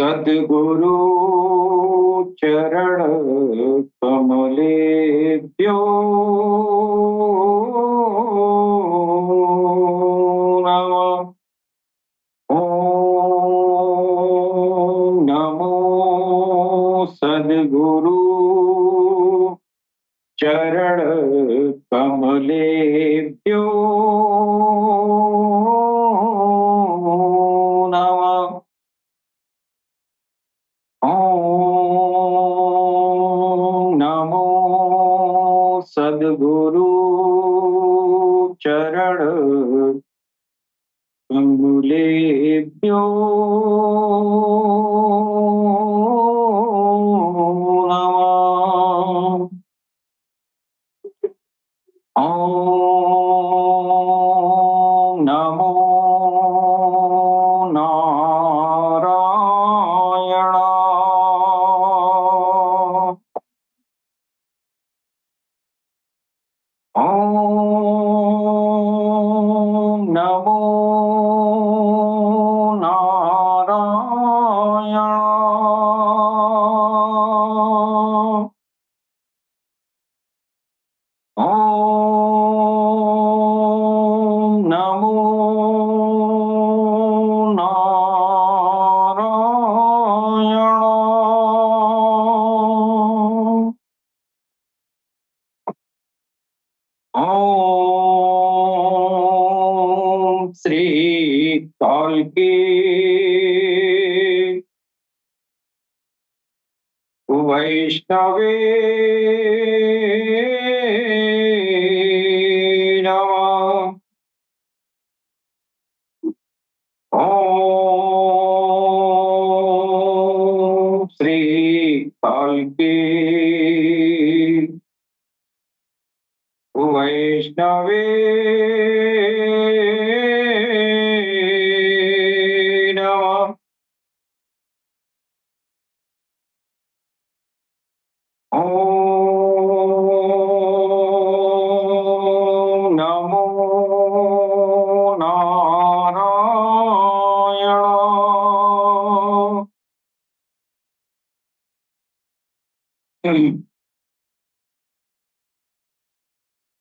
सद्गुरु चरण कमलेभ्यो नमः। ओम नमो सद्गुरु चरण कमलेभ्यो नमः। ओम नमो सद्गुरु चरण कमलेभ्यो नमः। ओम नमो नारायणाय। ओम नमो नारायणाय। ओम नमो नारायणाय। ओम श्री काल्की वैष्णवे नमः। ओम श्री काल्की वैष्णवे नमः। ओम नमो नारायणाय।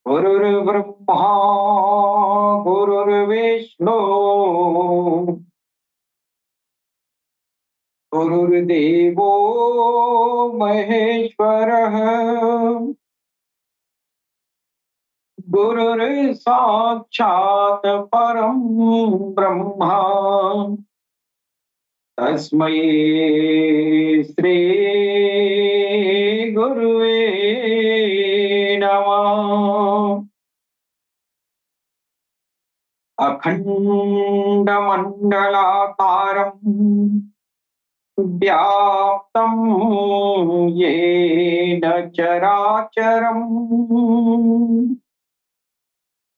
गुरुर्ब्रह्मा गुरुर्विष्णु गुरुर्देवो महेश्वरः गुरुर्साक्षात् परं ब्रह्मा तस्मै श्री गुरुवे नमः। अखण्डमण्डलाकारम् व्याप्तं येन चराचरम्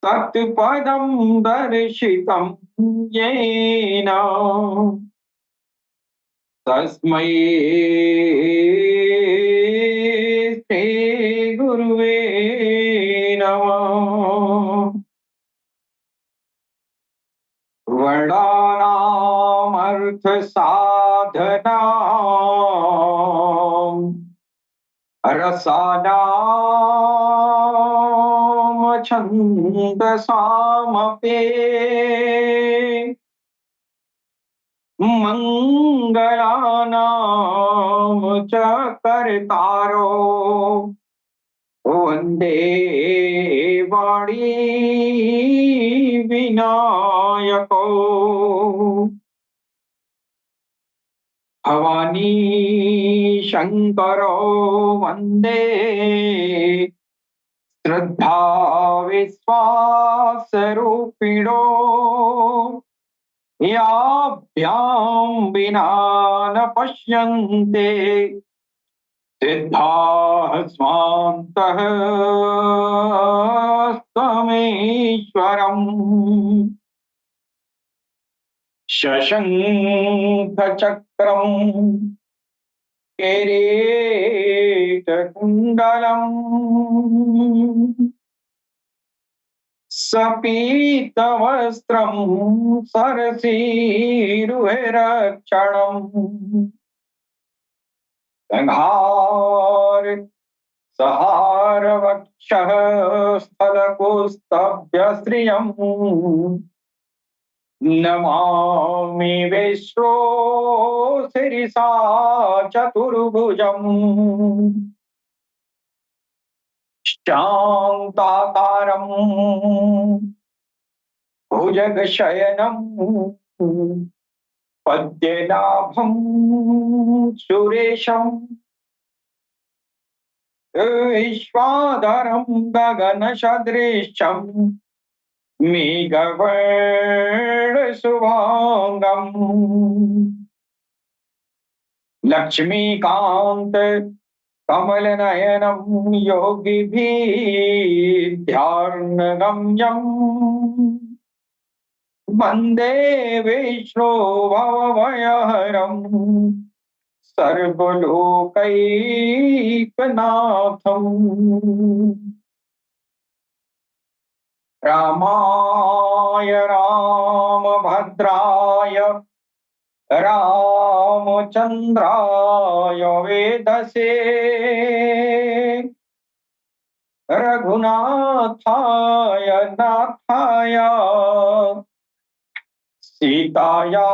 तत्पदं दर्शितं येन तस्मै श्री गुरुवे नमः। वर्णानामर्थ साधनाम् रसानाम छन्दसामपि मंगलानाम च कर्तारो वन्दे वाणी विनायको। भवानी शंकरो वन्दे श्रद्धा विश्वासरूपिणो याभ्यां विना न पश्यन्ते सिद्धाः स्वान्तः त्वमीश्वरम्। शशंखचक्रम् किरीटकुण्डलम् सपीतवस्त्रं सरसीरुहरक्षणम् संहार सहार वक्षः स्थलकुस्तभ्य श्रियम् नमामि विश्वो शिरसा चतुर्भुजम् शान्ताकारम् भुजगशयनम् पद्मनाभं सुरेशम् विश्वाधरं गगनसदृशम् मेघवर्णशुभाङ्गम् लक्ष्मीकान्त कमलनयनं योगिभिर्ध्यानगम्यम् वन्दे विष्णो भवभयहरम् सर्वलोकैकनाथम् रामाय रामभद्राय रामचन्द्राय वेदसे रघुनाथाय नाथाय सीताया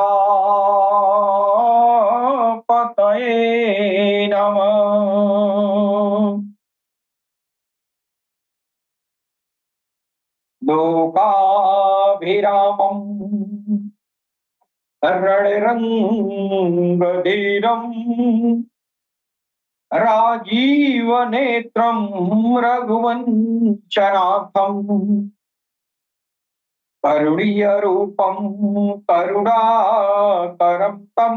पतये नमः। लोकाभिरामम् रणरङ्गधीरम् राजीवनेत्रं रघुवंशनाथम् करुणीयरूपं करुणाकरं तं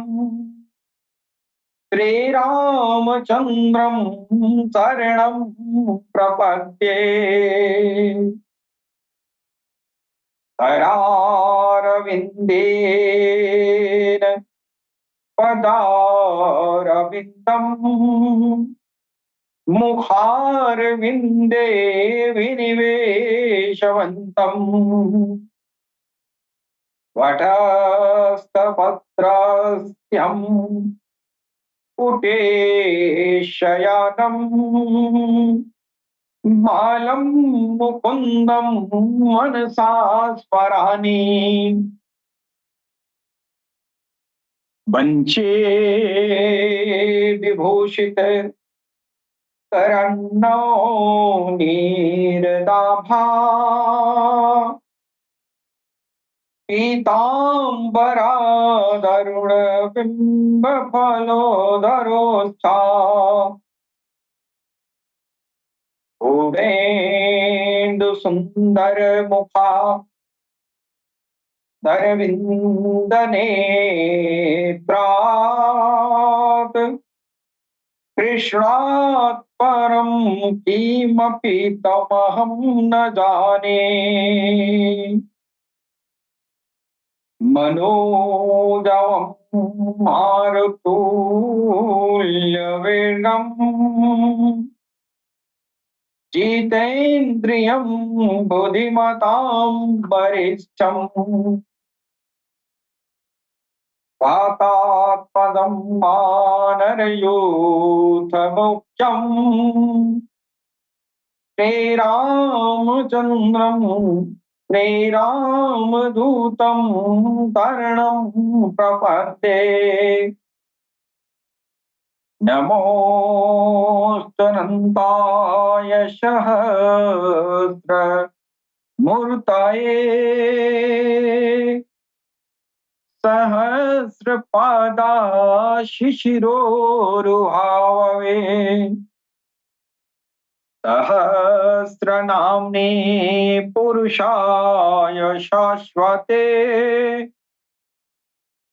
श्रीरामचन्द्रं शरणं प्रपद्ये। करारविन्देन पदारविन्दम् मुखारविन्दे विनिवेशवन्तम् वटस्थपत्रस्यं पुटे शयानम् बालं मुकुन्दं मनसा स्मरामि वञ्चे विभूषित करन्नो नीरदाभा पीताम्बरादरुणबिम्बफलोदरोत्था पूर्णेन्दुसुन्दरमुखा दरविन्दनेत्रात् कृष्णात् परं किमपि तमहं न जाने। मनोजवं मारुतुल्यवेगम् जितेन्द्रियं बुद्धिमतां वरिष्ठम् पातात्पदं वानरयूथमुख्यम् श्रीरामचन्द्रं श्रीरामदूतं शरणं प्रपद्ये। नमोऽस्तनन्ताय सहस्रमूर्तये सहस्रपादाशिशिरोरुहाववे सहस्रनाम्ने पुरुषाय शाश्वते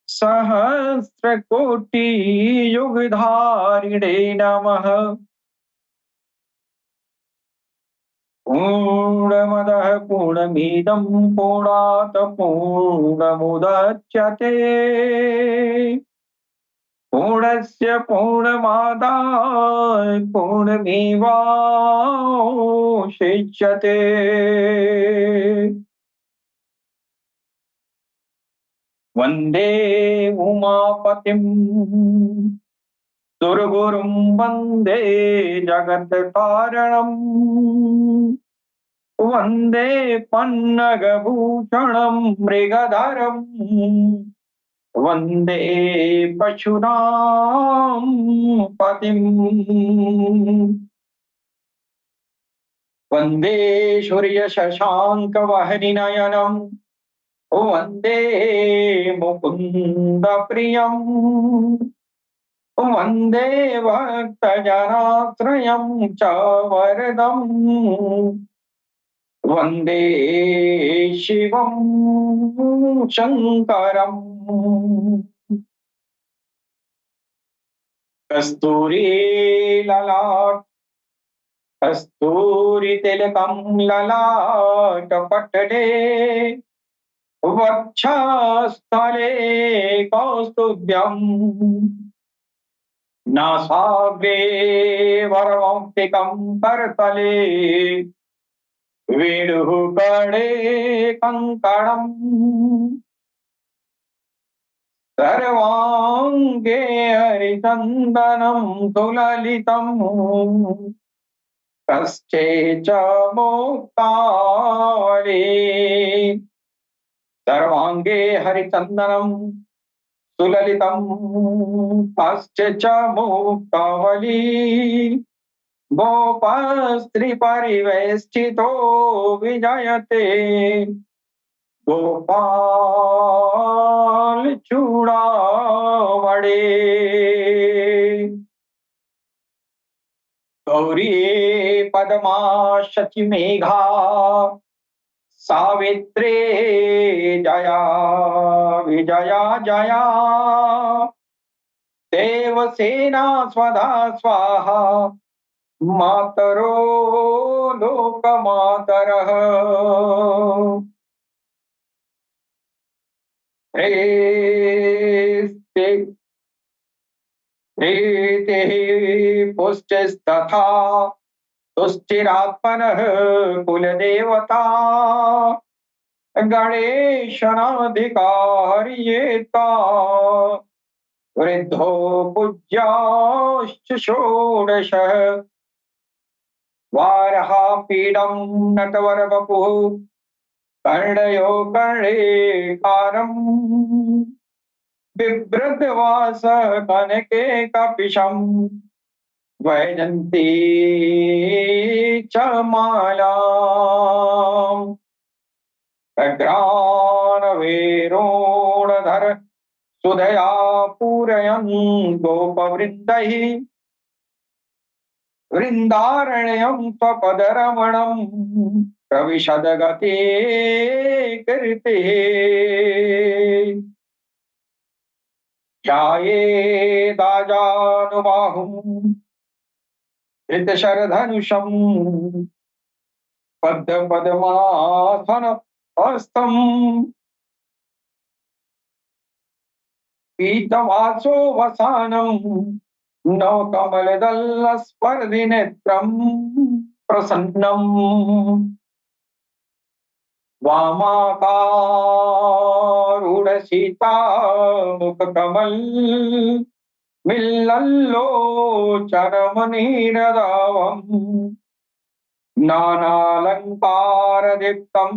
सहस्रकोटियुगधारिणे नमः। पूर्णमदः पूर्णमिदं पूर्णात् पूर्णमुदच्यते पूर्णस्य पूर्णमादाय पूर्णमेवावशिष्यते। वन्दे उमापतिं सुरगुरुं वन्दे जगत्कारणम् वन्दे पन्नगभूषणं मृगधरम् वन्दे पशूनां पतिम् वन्दे सूर्यशशाङ्कवह्निनयनम् वन्दे मुकुन्दप्रियम् वन्दे भक्तजनाश्रयं च वरदम् वन्दे शिवं शङ्करम् कस्तूरीललाट कस्तूरितिलकं ललाटपटले वक्षस्थले कौस्तुभ्यम् नासाग्रे वरमौक्तिकं करतले वेणुकणे कङ्कणम् सर्वाङ्गे हरिचन्दनं सुललितम् कश्चे च मुक्तावली सर्वाङ्गे हरिचन्दनं सुललितं कश्चे च मुक्तावली गोपस्त्रीपरिवेष्टितो विजयते गोपाल चूड़ामणि गौरी पद्मा शचीमेघा सावित्री जया विजया जया देवसेना स्वधा स्वाहा मातरो लोकमातरः प्रीतिः पुष्टिस्तथा तुष्टिरात्मनः कुलदेवता गणेशनाधिकार्येता वृद्धो पूज्याश्च षोडशः वारहापीडं नटवरवपुः कर्णयो कर्णेकारम् बिभ्रद्वास कनके कपिशम् वैजन्ती च मालाम् अग्रानवेरोणधर सुधया पूरयन् गोपवृन्दैः वृन्दारण्यं स्वपदरमणं प्रविशदगते कीर्तिः ध्यायेदाजानुबाहुं धृतशरधनुषं पद्मपद्मासनस्थं पीतवासो वसानं नवकमलदलस्पर्धिनेत्रं प्रसन्नम् वामाकारूढसीतामुखकमल मिल्लल्लोचनमनीरदावम् नानालङ्कारदीप्तं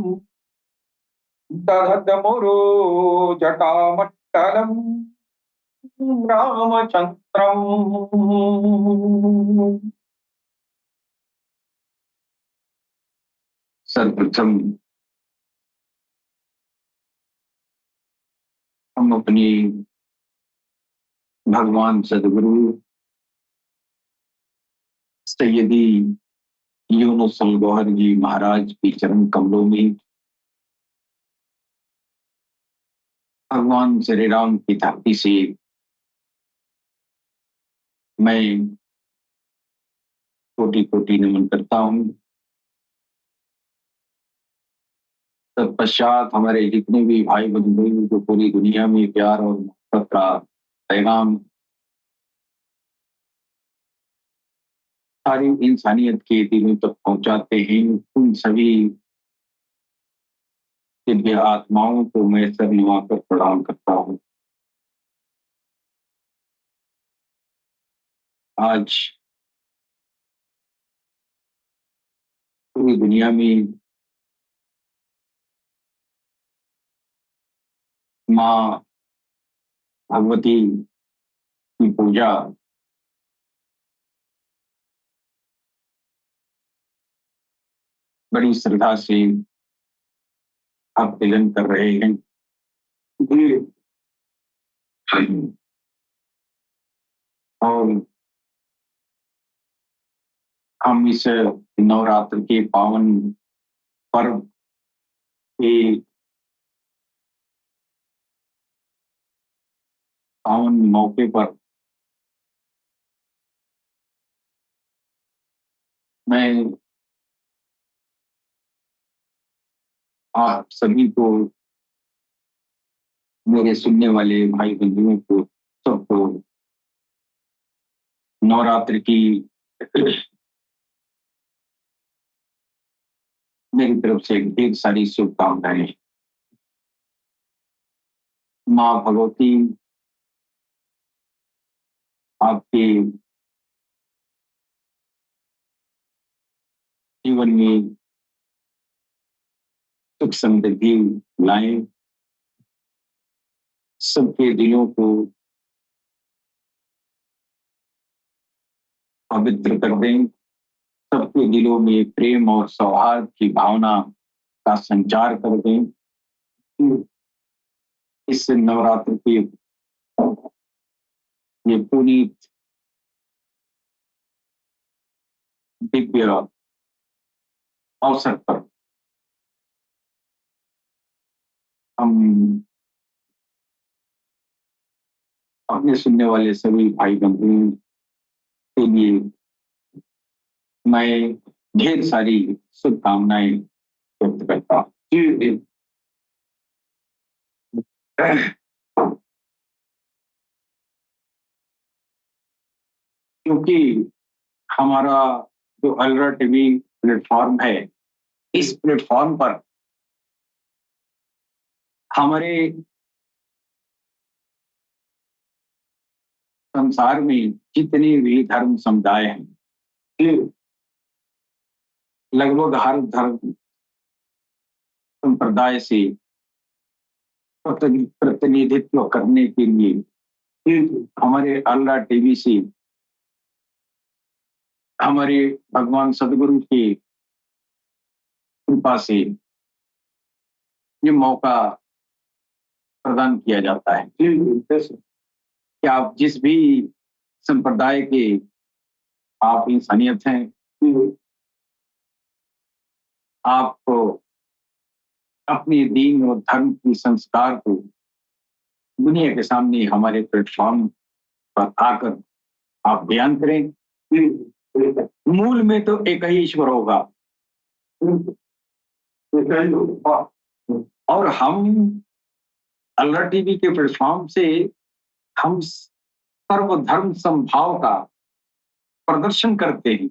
दधदमुरुजटामट्टलम् रामचन्द्रम्। सर्वप्रथम हम अपनी भगवान सदगुरु सैयदी यूनुसल गौहर जी महाराज की चरण कमलों में भगवान श्री राम की धरती से मैं कोटि कोटि नमन करता हूँ। तत्पश्चात हमारे जितने भी भाई बंधु जो पूरी दुनिया में प्यार और मोहब्बत का पैगाम सारी इंसानियत के दिलों तक पहुंचाते हैं, उन सभी दिव्य आत्माओं को मैं सर निभाकर प्रणाम करता हूँ। आज पूरी दुनिया में माँ भगवती की पूजा बड़ी श्रद्धा से भक्तजन कर रहे हैं। जी। और हम इस नवरात्र के पावन पर्व के पावन मौके पर मैं आप सभी को, मेरे सुनने वाले भाई बंधुओं को, सबको नवरात्र की मेरी तरफ से ढेर सारी शुभकामनाएं। माँ भगवती आपके जीवन में सुख समृद्धि लाएं, सबके दिलों को पवित्र कर दें, सबके दिलों में प्रेम और सौहार्द की भावना का संचार कर दें। इस नवरात्र के ये पुनीत दिव्य अवसर पर हम अपने सुनने वाले सभी भाई बंधुओं के लिए मैं ढेर सारी शुभकामनाएं व्यक्त करता हूँ। जी। क्योंकि हमारा जो अलरा टीवी प्लेटफॉर्म है, इस प्लेटफॉर्म पर हमारे संसार में जितने भी धर्म समुदाय हैं, ये लगभग हर धर्म संप्रदाय से प्रतिनिधित्व करने के लिए ये हमारे अलरा टीवी से हमारे भगवान सदगुरु की कृपा से ये मौका प्रदान किया जाता है कि आप जिस भी संप्रदाय के आप इंसानियत हैं, आपको अपने दीन और धर्म की संस्कार को दुनिया के सामने हमारे प्लेटफॉर्म पर आकर आप बयान करें। मूल में तो एक ही ईश्वर होगा और हम अलरा टीवी के प्लेटफॉर्म से हम सर्वधर्म समभाव का प्रदर्शन करते हैं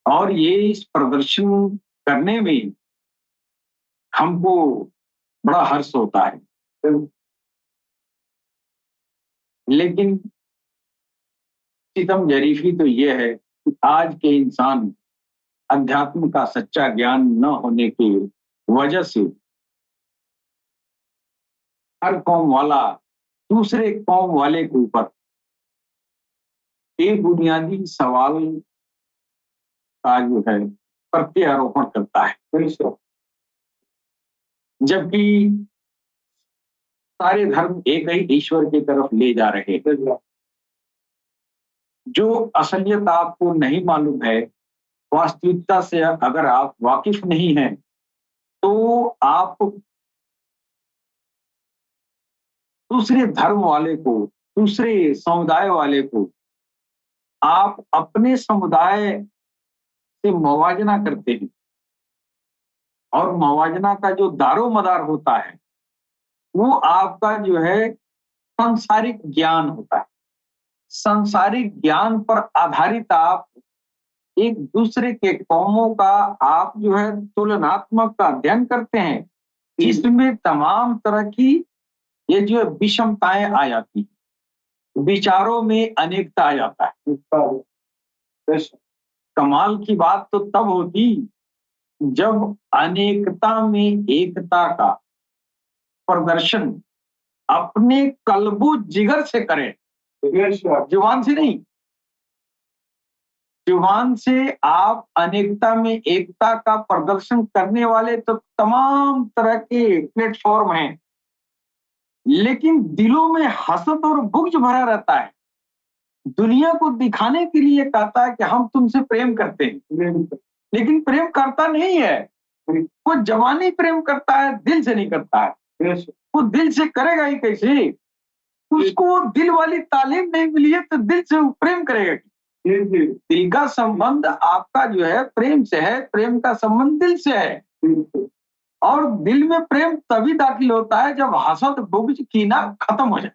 और ये इस प्रदर्शन करने में हमको बड़ा हर्ष होता है। लेकिन सितम जरीफी तो ये है कि आज के इंसान अध्यात्म का सच्चा ज्ञान न होने की वजह से हर कौम वाला दूसरे कौम वाले के ऊपर एक बुनियादी सवाल का जो है प्रत्यारोपण करता है, जबकि सारे धर्म एक ही ईश्वर की तरफ ले जा रहे हैं। जो असलियत आपको नहीं मालूम है, वास्तविकता से अगर आप वाकिफ नहीं हैं, तो आप दूसरे धर्म वाले को, दूसरे समुदाय वाले को आप अपने समुदाय से मवाजना करते हैं और मवाजना का जो दारोमदार होता है वो आपका जो है सांसारिक ज्ञान होता है। सांसारिक ज्ञान पर आधारित आप एक दूसरे के कौमों का आप जो है तुलनात्मक का अध्ययन करते हैं, इसमें तमाम तरह की ये जो विषमताएं आ जाती हैं। विचारों में अनेकता आ जाता है। कमाल की बात तो तब होती जब अनेकता में एकता का प्रदर्शन अपने कल्बो जिगर से करें, जुबान से नहीं। जुबान से आप अनेकता में एकता का प्रदर्शन करने वाले तो तमाम तरह के प्लेटफॉर्म हैं, लेकिन दिलों में हसद और बुग़्ज़ भरा रहता है। दुनिया को दिखाने के लिए कहता है कि हम तुमसे प्रेम करते हैं, लेकिन प्रेम करता नहीं है। वो जवानी प्रेम करता है, दिल से नहीं करता है। वो दिल से करेगा ही कैसे? उसको दिल वाली तालीम नहीं मिली है तो दिल से वो प्रेम करेगा। दिल का संबंध आपका जो है प्रेम से है, प्रेम का संबंध दिल से है। और दिल में प्रेम तभी दाखिल होता है जब हसद, बुग़्ज़, कीना खत्म हो जाए।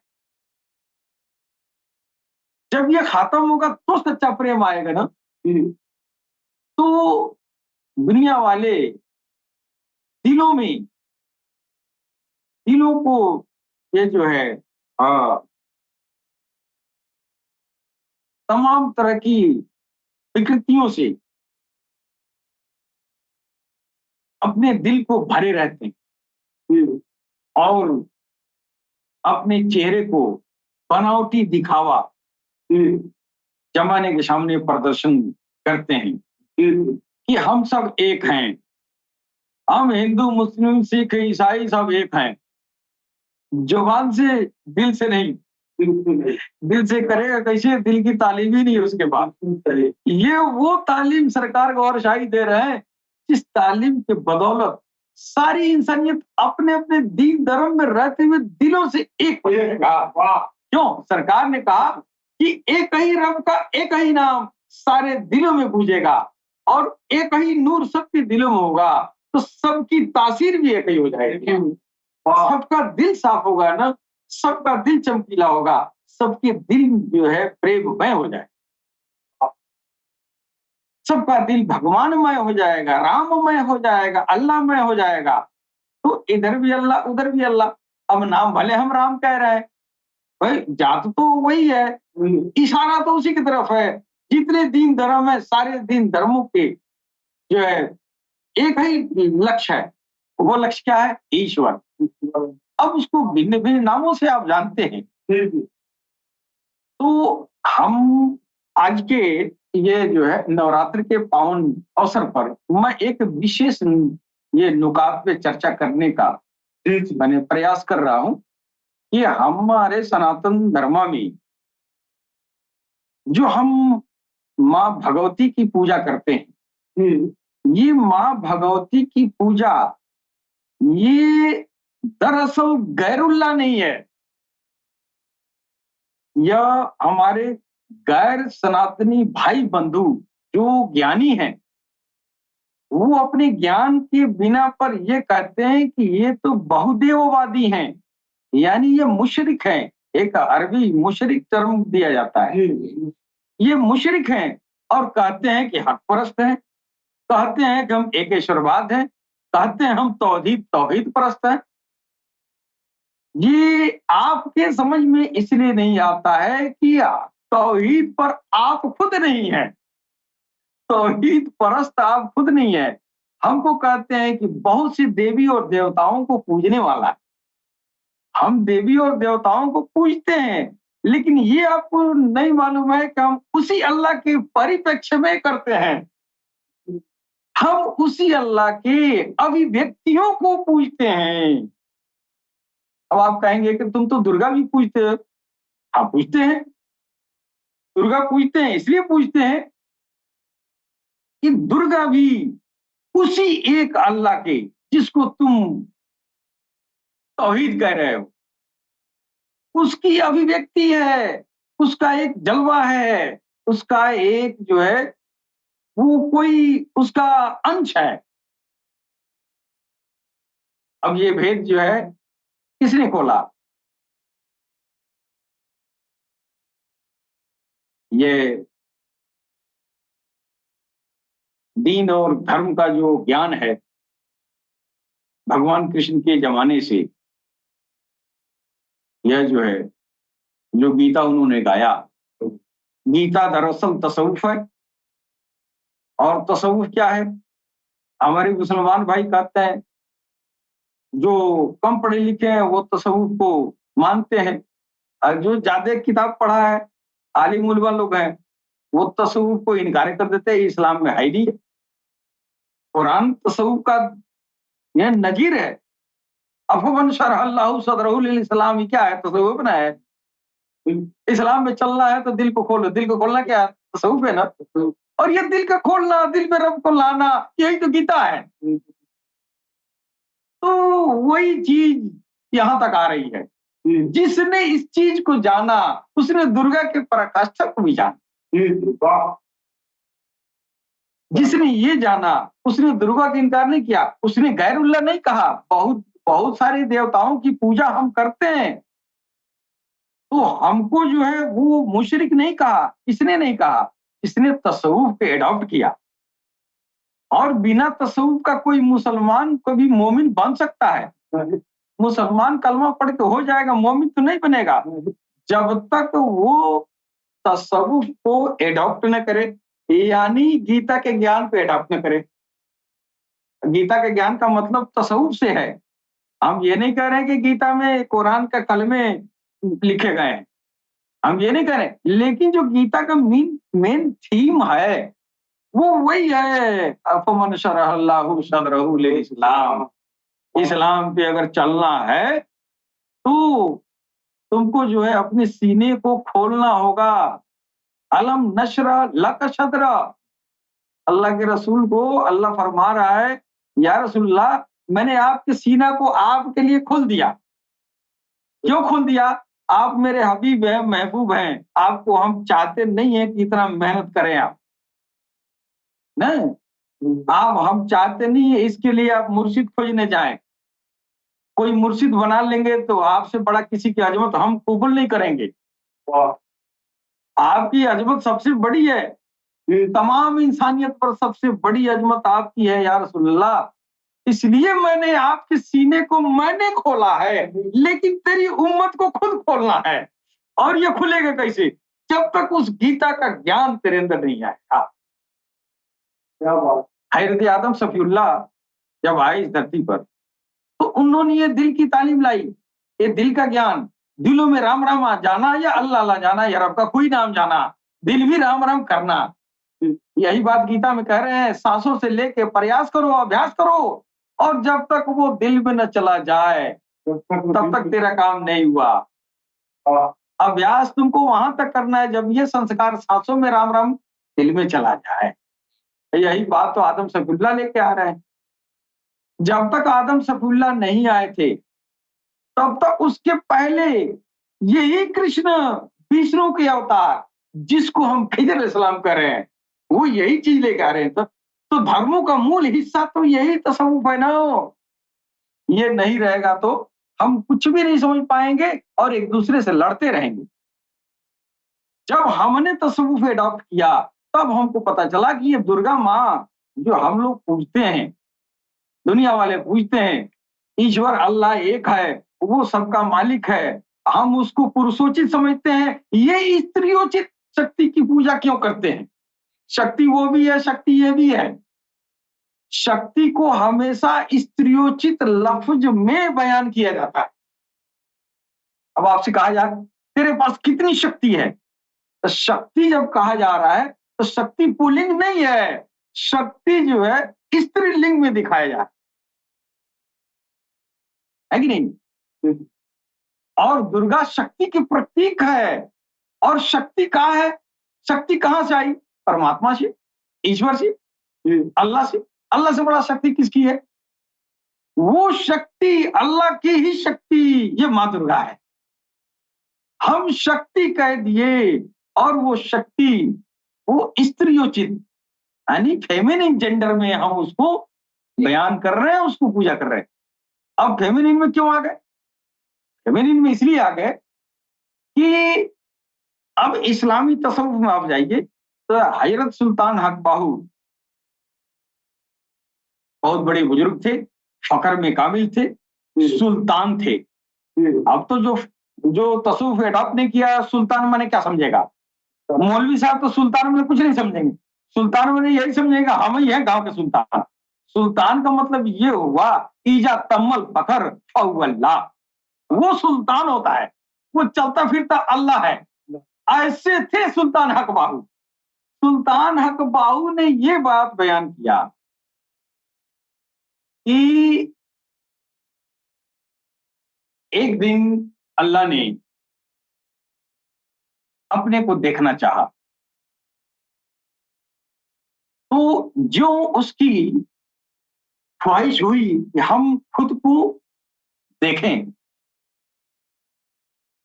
जब ये खत्म होगा तो सच्चा प्रेम आएगा ना। तो दुनिया वाले दिलों में, दिलों को ये जो है तमाम तरह की विकृतियों से अपने दिल को भरे रहते हैं और अपने चेहरे को बनावटी दिखावा जमाने के सामने प्रदर्शन करते हैं कि हम सब एक हैं, हम हिंदू, मुस्लिम, सिख, ईसाई सब एक हैं। जुबान से, दिल से नहीं। दिल से करेगा कैसे? दिल की तालीम ही नहीं है उसके पास। ये वो तालीम सरकार गौरशाही दे रहे हैं जिस तालीम के बदौलत सारी इंसानियत अपने अपने दीन धर्म में रहते हुए दिलों से एक हो जाएगा। क्यों? सरकार ने कहा कि एक ही रब का एक ही नाम सारे दिलों में गूंजेगा और एक ही नूर सबके दिलों में होगा, तो सबकी तासीर भी एक ही हो जाएगी। सबका दिल साफ होगा ना, सबका दिल चमकीला होगा, सबके दिल जो है प्रेममय हो जाए, सबका दिल भगवानमय हो जाएगा, राममय हो जाएगा, अल्लाहमय हो जाएगा। तो इधर भी अल्लाह, उधर भी अल्लाह। अब नाम भले हम राम कह रहे हैं, भाई जात तो वही है, इशारा तो उसी की तरफ है। जितने दीन धर्म है, सारे दीन धर्मों के जो है एक ही लक्ष्य है। वो लक्ष्य क्या है? ईश्वर। अब उसको भिन्न भिन्न नामों से आप जानते हैं। तो हम आज के ये जो है नवरात्र के पावन अवसर पर मैं एक विशेष ये नुकात पे चर्चा करने का मैंने प्रयास कर रहा हूं कि हमारे सनातन धर्म में जो हम माँ भगवती की पूजा करते हैं, ये माँ भगवती की पूजा ये दरअसल गैरुल्लाह नहीं है। यह हमारे गैर सनातनी भाई बंधु जो ज्ञानी हैं, वो अपने ज्ञान के बिना पर ये कहते हैं कि ये तो बहुदेववादी हैं, यानी ये मुशरिक हैं। एक अरबी मुशरिक टर्म दिया जाता है। ये मुशरिक हैं और कहते हैं कि हक परस्त हैं, कहते हैं कि हम एकेश्वरवाद हैं, कहते हैं हम तौहीद परस्त हैं। ये आपके समझ में इसलिए नहीं आता है कि तौहीद पर आप खुद नहीं हैं, तौहीद परस्त आप खुद नहीं है। हमको कहते हैं कि बहुत सी देवी और देवताओं को पूजने वाला है, हम देवी और देवताओं को पूजते हैं, लेकिन ये आपको नहीं मालूम है कि हम उसी अल्लाह के परिप्रेक्ष्य में करते हैं। हम उसी अल्लाह के अभिव्यक्तियों को पूजते हैं। अब आप कहेंगे कि तुम तो दुर्गा भी पूजते हो। हाँ, पूजते हैं। दुर्गा पूजते हैं, इसलिए पूजते हैं कि दुर्गा भी उसी एक अल्लाह के जिसको तुम तौहीद कह रहे हो, उसकी अभिव्यक्ति है, उसका एक जलवा है, उसका एक जो है वो कोई उसका अंश है। अब ये भेद जो है किसने खोला? ये दीन और धर्म का जो ज्ञान है, भगवान कृष्ण के जमाने से यह जो है जो गीता उन्होंने गाया। गीता दरअसल तसव्वुफ है। और तसव्वुफ क्या है? हमारे मुसलमान भाई कहते हैं, जो कम पढ़े लिखे हैं वो तसव्वुफ को मानते हैं, और जो ज्यादा किताब पढ़ा है, आलिम उलमा लोग हैं, वो तसव्वुफ को इनकार कर देते हैं, इस्लाम में है ही नहीं। कुरान तसव्वुफ का यह नजीर है। अफमन शरह अल्लाहु सदरहु लिल इस्लाम, ये क्या है? तसव्वुफ ना है। इस्लाम में चलना है तो दिल को खोलो। दिल को खोलना क्या है? तसव्वुफ है ना। और ये दिल का खोलना, दिल में रब को लाना, यही तो गीता है। तो वही चीज यहाँ तक आ रही है। जिसने इस चीज को जाना, उसने दुर्गा के पराकाष्ठा को भी जाना। जिसने ये जाना, उसने दुर्गा का इनकार नहीं किया, उसने गैरुल्लाह नहीं कहा। बहुत बहुत सारे देवताओं की पूजा हम करते हैं, तो हमको जो है वो मुशरिक नहीं कहा। इसने नहीं कहा, इसने तसव्वुफ पे एडॉप्ट किया। और बिना तसव्वुफ का कोई मुसलमान कभी मोमिन बन सकता है? मुसलमान कलमा पढ़ के हो जाएगा, मोमिन तो नहीं बनेगा जब तक वो तसव्वुफ को एडॉप्ट न करे, यानी गीता के ज्ञान पे एडॉप्ट न करे। गीता के ज्ञान का मतलब तसव्वुफ से है। हम ये नहीं कह रहे हैं कि गीता में कुरान का कलमे लिखे गए हैं, हम ये नहीं कह रहे, लेकिन जो गीता का मेन थीम है वो वही है। अफमन शरह अल्लाहु सदरहु लिल इस्लाम। इस्लाम पे अगर चलना है तो तुमको जो है अपने सीने को खोलना होगा। अलम नशरा लक सदरा। अल्लाह के रसूल को अल्लाह फरमा रहा है, या रसूलल्लाह, मैंने आपके सीना को आपके लिए खोल दिया। क्यों खोल दिया? आप मेरे हबीब हैं, महबूब हैं, आपको हम चाहते नहीं है कि इतना मेहनत करें आप। नहीं, आप हम चाहते नहीं है इसके लिए आप मुर्शिद खोजने जाएं। कोई मुर्शिद बना लेंगे तो आपसे बड़ा किसी की अजमत हम कबूल नहीं करेंगे। आपकी अजमत सबसे बड़ी है, तमाम इंसानियत पर सबसे बड़ी अजमत आपकी है या रसूलल्लाह। इसलिए मैंने आपके सीने को मैंने खोला है, लेकिन तेरी उम्मत को खुद खोलना है। और ये खुलेगा कैसे? जब तक उस गीता का ज्ञान तेरे अंदर नहीं आएगा। क्या बात! हज़रत आदम सफीउल्लाह जब आए इस धरती पर, तो उन्होंने ये दिल की तालीम लाई, ये दिल का ज्ञान। दिलों में राम राम जाना या अल्लाह अल्लाह जाना या रब का कोई नाम जाना, दिल भी राम राम करना। यही बात गीता में कह रहे हैं, सांसों से लेके प्रयास करो, अभ्यास करो, और जब तक वो दिल में न चला जाए तब तक तेरा काम नहीं हुआ। अभ्यास तुमको वहां तक करना है जब ये संस्कार सांसों में राम राम दिल में चला जाए। यही बात तो आदम सफीउल्लाह लेके आ रहे हैं। जब तक आदम सफीउल्लाह नहीं आए थे, तब तक उसके पहले यही कृष्ण विष्णु के अवतार, जिसको हम खिजर अलैहिस्सलाम कह रहे हैं, वो यही चीज लेके आ रहे हैं। तो धर्मों का मूल हिस्सा तो यही तसव्वुफ है ना। ये नहीं रहेगा तो हम कुछ भी नहीं समझ पाएंगे और एक दूसरे से लड़ते रहेंगे। जब हमने तसव्वुफ एडॉप्ट किया, तब हमको पता चला कि ये दुर्गा माँ जो हम लोग पूजते हैं, दुनिया वाले पूजते हैं, ईश्वर अल्लाह एक है, वो सबका मालिक है, हम उसको पुरुषोचित समझते हैं। ये स्त्रियोचित शक्ति की पूजा क्यों करते हैं? शक्ति वो भी है, शक्ति ये भी है। शक्ति को हमेशा स्त्रियोचित लफ्ज में बयान किया जाता है। अब आपसे कहा जाए तेरे पास कितनी शक्ति है, तो शक्ति जब कहा जा रहा है तो शक्ति पुल्लिंग नहीं है, शक्ति जो है स्त्रीलिंग में दिखाया जा रहा है कि नहीं? और दुर्गा शक्ति की प्रतीक है। और शक्ति कहाँ है? शक्ति कहाँ से आई? परमात्मा से, ईश्वर से, अल्लाह से। अल्लाह से बड़ा शक्ति किसकी है? वो शक्ति अल्लाह की ही शक्ति, ये माँ दुर्गा है। हम शक्ति कह दिए और वो शक्ति वो स्त्रियोचित यानी फेमिनिन जेंडर में हम उसको बयान कर रहे हैं, उसको पूजा कर रहे हैं। अब फेमिनिन में क्यों आ गए? फेमिनिन में इसलिए आ गए कि अब इस्लामी तसव्वुफ में आप जाइए तो हजरत सुल्तान हक बाहू बहुत बड़े बुजुर्ग थे, फकर में काबिल थे, सुल्तान थे। अब तो जो जो तसव्वुफ एडॉप्ट नहीं किया सुल्तान माने क्या समझेगा? मौलवी साहब तो सुल्तान में कुछ नहीं समझेंगे। सुल्तान में यही समझेगा हम ही हैं गांव के सुल्तान। सुल्तान का मतलब ये हुआ ईजा तम्मल फखर अल्लाह, वो सुल्तान होता है, वो चलता फिरता अल्लाह है। ऐसे थे सुल्तान हक बाहू। सुल्तान हक बाहू ने ये बात बयान किया कि एक दिन अल्लाह ने अपने को देखना चाहा, तो जो उसकी ख्वाहिश हुई कि हम खुद को देखें।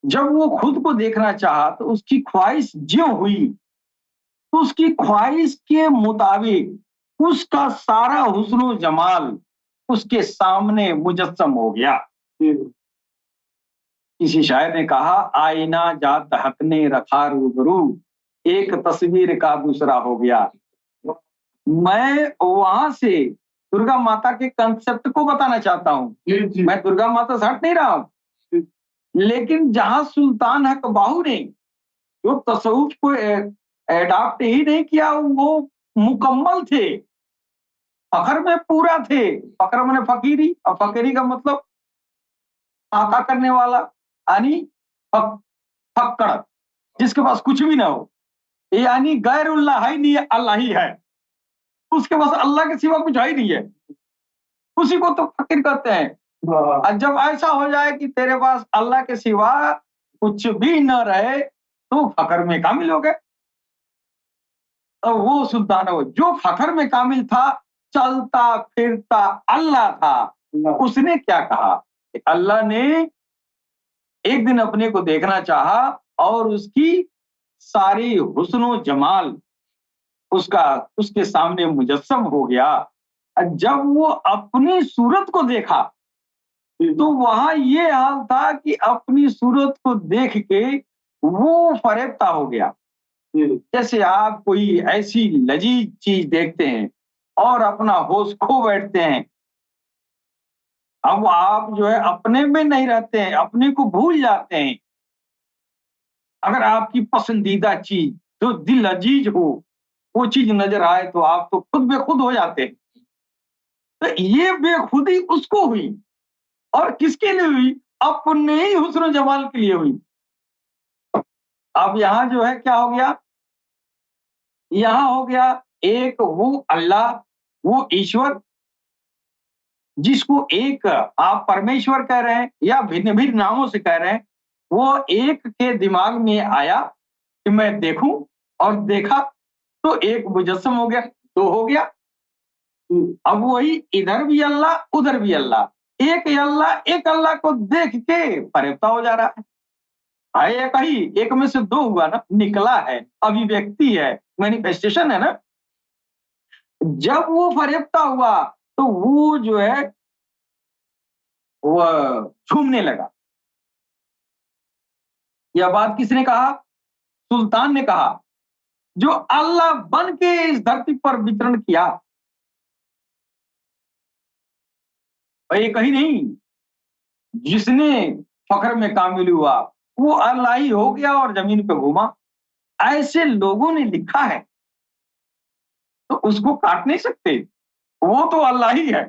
जब वो खुद को देखना चाहा तो उसकी ख्वाहिश ज्यों हुई, तो उसकी ख्वाहिश के मुताबिक उसका सारा हुस्न जमाल उसके सामने मुजस्सम हो गया। किसी शायर ने कहा, आईना जात हक ने रखा रूबरू, एक तस्वीर का दूसरा हो गया। मैं वहां से दुर्गा माता के कंसेप्ट को बताना चाहता हूँ। मैं दुर्गा माता से हट नहीं रहा हूँ, लेकिन जहां सुल्तान हक बाहू ने जो तसव्वुफ को एडॉप्ट ही नहीं किया, वो मुकम्मल थे, फखर में पूरा थे। फखर मैंने फकीरी, और फकीरी का मतलब आता करने वाला, यानी फक्कड़, जिसके पास कुछ भी ना हो, यानी गैरुल्लाह ही नहीं है, अल्लाह ही है। उसके पास अल्लाह के सिवा कुछ है ही नहीं है, उसी को तो फकीर कहते हैं। और जब ऐसा हो जाए कि तेरे पास अल्लाह के सिवा कुछ भी न रहे, तो फखर में कामिल हो गए। और वो सुल्तान हो जो फखर में कामिल था, चलता फिरता अल्लाह था। उसने क्या कहा कि अल्लाह ने एक दिन अपने को देखना चाहा और उसकी सारी हुस्न जमाल उसका उसके सामने मुजस्सम हो गया। जब वो अपनी सूरत को देखा, तो वहां ये हाल था कि अपनी सूरत को देख के वो फरेबता हो गया। जैसे आप कोई ऐसी लजीज चीज देखते हैं और अपना होश खो बैठते हैं। अब आप जो है अपने में नहीं रहते हैं, अपने को भूल जाते हैं। अगर आपकी पसंदीदा चीज जो दिल अजीज हो, वो चीज नजर आए, तो आप तो खुद बेखुद हो जाते हैं। तो ये बेखुदी उसको हुई, और किसके लिए हुई? अपने ही हुस्न जमाल के लिए हुई। अब यहाँ जो है क्या हो गया? यहाँ हो गया एक वो अल्लाह, वो ईश्वर, जिसको एक आप परमेश्वर कह रहे हैं या भिन्न भिन्न नामों से कह रहे हैं, वो एक के दिमाग में आया कि मैं देखूं, और देखा तो एक मुजस्सम हो गया, दो हो गया। अब वही इधर भी अल्लाह उधर भी अल्लाह, एक अल्लाह को देख के फरेबता हो जा रहा है। एक ही, एक में से दो हुआ ना, निकला है, अभिव्यक्ति है, मैनिफेस्टेशन है ना। जब वो फरेबता हुआ, तो वो जो है वह झूमने लगा। यह बात किसने कहा? सुल्तान ने कहा, जो अल्लाह बन के इस धरती पर विचरण किया। और ये कहीं नहीं, जिसने फख्र में कामिल हुआ वो अल्लाह ही हो गया और जमीन पे घूमा। ऐसे लोगों ने लिखा है, तो उसको काट नहीं सकते। वो तो अल्लाह ही है,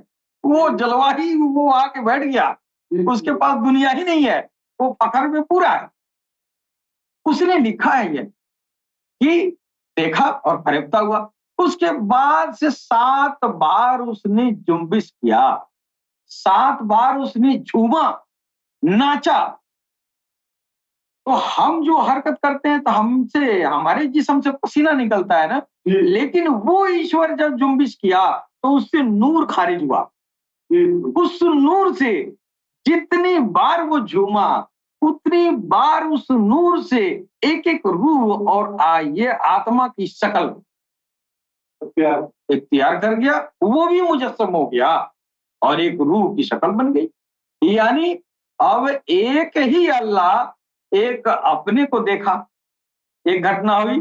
वो जलवा ही वो आके बैठ गया, उसके पास दुनिया ही नहीं है, वो फख्र में पूरा है। उसने लिखा है ये कि देखा और फरेबता हुआ। उसके बाद से 7 बार उसने जुम्बिश किया, 7 बार उसने झूमा, नाचा। तो हम जो हरकत करते हैं, तो हमसे हमारे जिस्म से पसीना निकलता है ना, लेकिन वो ईश्वर जब जुम्बिश किया, तो उससे नूर खारिज हुआ। उस नूर से जितनी बार वो झूमा, उतनी बार उस नूर से एक एक रूह और ये आत्मा की शक्ल इख्तियार कर गया, वो भी मुजस्सम हो गया और एक रूह की शक्ल बन गई। यानी अब एक ही अल्लाह एक अपने को देखा, एक घटना हुई,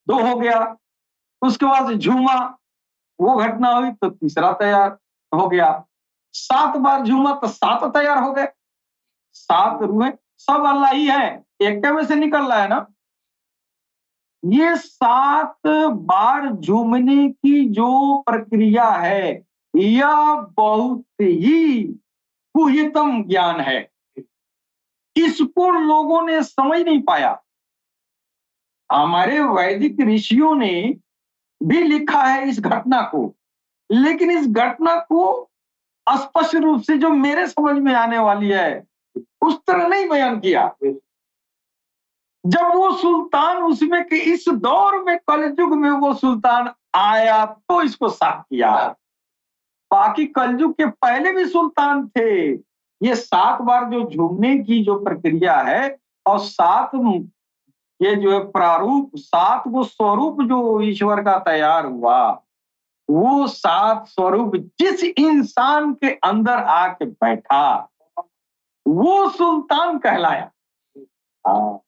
2 हो गया। उसके बाद झूमा, वो घटना हुई, तो तीसरा तैयार हो गया। 7 बार झूमा तो 7 तैयार हो गए, 7 रूहें, सब अल्लाह ही है, एक में से निकल रहा है ना। ये 7 बार झूमने की जो प्रक्रिया है, यह बहुत ही गुह्यतम ज्ञान है। इसको लोगों ने समझ नहीं पाया। हमारे वैदिक ऋषियों ने भी लिखा है इस घटना को, लेकिन इस घटना को स्पष्ट रूप से जो मेरे समझ में आने वाली है, उस तरह नहीं बयान किया। जब वो सुल्तान उसमें कि इस दौर में कलयुग में वो सुल्तान आया तो इसको साफ किया। बाकी कलयुग के पहले भी सुल्तान थे। ये 7 बार जो झूमने की जो प्रक्रिया है और 7 ये जो है प्रारूप, 7 वो स्वरूप जो ईश्वर का तैयार हुआ, वो 7 स्वरूप जिस इंसान के अंदर आके बैठा, वो सुल्तान कहलाया। हाँ,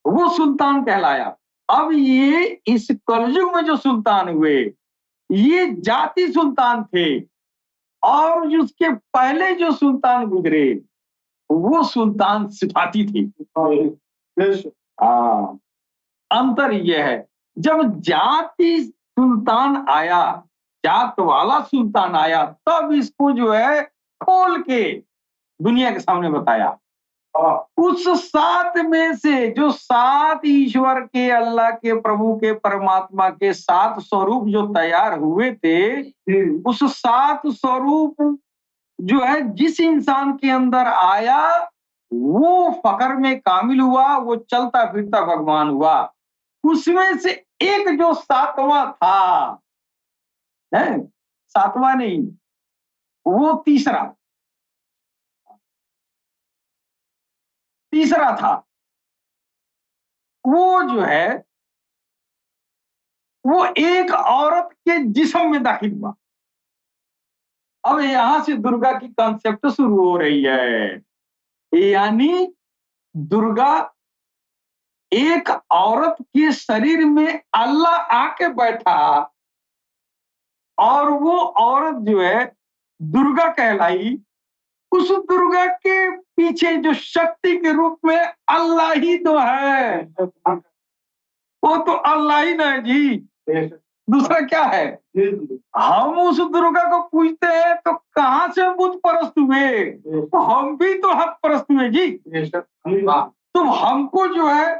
वो सुल्तान कहलाया। अब ये इस कलयुग में जो सुल्तान हुए, ये जाति सुल्तान थे, और उसके पहले जो सुल्तान गुजरे, वो सुल्तान सिफाती थी। हाँ, अंतर यह है, जब जाति सुल्तान आया, जात वाला सुल्तान आया, तब इसको जो है खोल के दुनिया के सामने बताया। उस 7 में से जो 7 ईश्वर के, अल्लाह के, प्रभु के, परमात्मा के 7 स्वरूप जो तैयार हुए थे, उस 7 स्वरूप जो है जिस इंसान के अंदर आया, वो फकर में कामिल हुआ, वो चलता फिरता भगवान हुआ। उसमें से एक जो 7वां था, है 7वां नहीं, वो तीसरा था। वो जो है, वो एक औरत के जिस्म में दाखिल हुआ। अब यहां से दुर्गा की कॉन्सेप्ट शुरू हो रही है। यानी दुर्गा एक औरत के शरीर में अल्लाह आके बैठा, और वो औरत जो है दुर्गा कहलाई। उस दुर्गा के पीछे जो शक्ति के रूप में अल्लाह ही तो है, वो तो अल्लाह ही ना है जी, दूसरा क्या है। हम उस दुर्गा को पूजते हैं तो कहां से बुत परस्त हुए, तो हम भी तो हक परस्त हुए जी। तुम हमको जो है